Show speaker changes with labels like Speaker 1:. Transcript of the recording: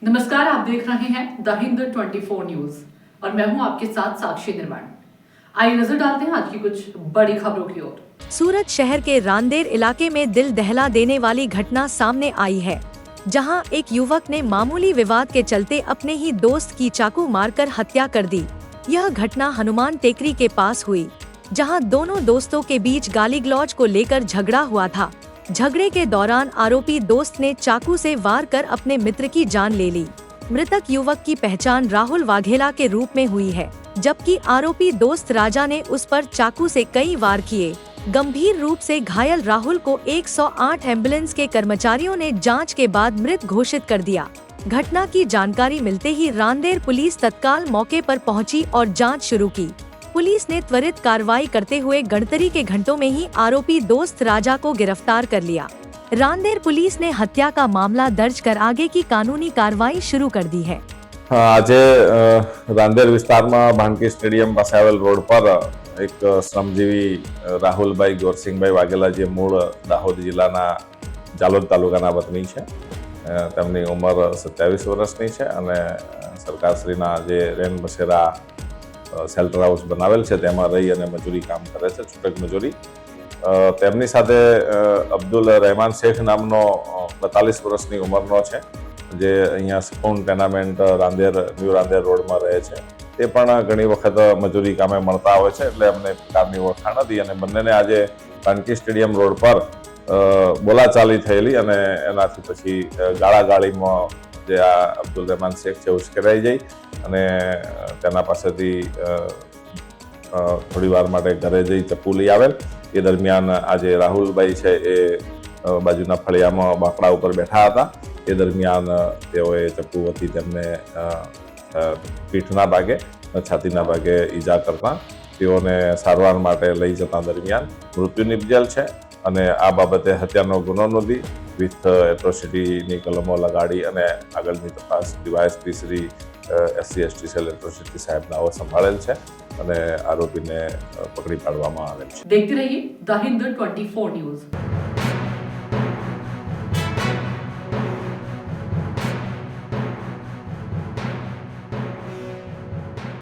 Speaker 1: नमस्कार, आप देख रहे हैं द हिंद 24 न्यूज और मैं हूं आपके साथ साक्षी निर्माण। आइए नजर डालते हैं आज की कुछ बड़ी खबरों की ओर।
Speaker 2: सूरत शहर के रांदेर इलाके में दिल दहला देने वाली घटना सामने आई है, जहां एक युवक ने मामूली विवाद के चलते अपने ही दोस्त की चाकू मारकर हत्या कर दी। यह घटना हनुमान टेकरी के पास हुई, जहां दोनों दोस्तों के बीच गाली गलौज को लेकर झगड़ा हुआ था। झगड़े के दौरान आरोपी दोस्त ने चाकू से वार कर अपने मित्र की जान ले ली। मृतक युवक की पहचान राहुल वाघेला के रूप में हुई है, जबकि आरोपी दोस्त राजा ने उस पर चाकू से कई वार किए। गंभीर रूप से घायल राहुल को 108 एम्बुलेंस के कर्मचारियों ने जांच के बाद मृत घोषित कर दिया। घटना की जानकारी मिलते ही रांदेर पुलिस तत्काल मौके पर पहुंची और जांच शुरू की। पुलिस ने त्वरित कार्रवाई करते हुए गणतरी के घंटों में ही आरोपी दोस्त राजा को गिरफ्तार कर लिया। रांदेर पुलिस ने हत्या का मामला दर्ज कर आगे की कानूनी कार्रवाई शुरू कर दी है।
Speaker 3: आज रांदेर विस्तार में भानकी स्टेडियम पास आवेल रोड पर एक श्रमजीवी राहुलभाई गोरसिंहभाई वाघेला जे मूळ दाहोद जिल्लाना जालोद तालुकाना वतनी छे। તેમની ઉંમર 27 વર્ષની છે અને સરકારશ્રીના જે રેન બસેરા શેલ્ટર હાઉસ બનાવેલ છે તેમાં રહી અને મજૂરી કામ કરે છે, છૂટક મજૂરી। તેમની સાથે અબ્દુલ રહેમાન શેખ નામનો 42 વર્ષની ઉંમરનો છે, જે અહીંયા spoon tenement Rander new Rander રોડમાં રહે છે। તે પણ ઘણી વખત મજૂરી કામે મળતા હોય છે, એટલે અમને પ્રકારની ઓળખાણ હતી અને બંનેને આજે ભાનકી સ્ટેડિયમ રોડ પર બોલાચાલી થયેલી અને એનાથી પછી ગાળાગાળીમાં જે આ અબ્દુલ રહેમાન શેખ છે ઉશ્કેરાઈ જઈ અને તેના પાસેથી થોડી વાર માટે ઘરે જઈ ચપ્પુ લઈ આવેલ। એ દરમિયાન આજે રાહુલભાઈ છે એ બાજુના ફળિયામાં બાકડા ઉપર બેઠા હતા। એ દરમિયાન તેઓએ ચપ્પુ વતી તેમને પીઠના ભાગે છાતીના ભાગે ઈજા કરતા તેઓને સારવાર માટે લઈ જતા દરમિયાન મૃત્યુ નિપજેલ છે અને આ બાબતે હત્યાનો ગુનો નોંધી વિથ એટ્રોસિટીની કલમો લગાડી અને આગળની તપાસ DYSP Shri SC/ST cell atrocity સાહેબનાઓ સંભાળેલ છે અને આરોપીને પકડી પાડવામાં આવેલ છે।
Speaker 1: देखते रहिए द हिंद 24 न्यूज।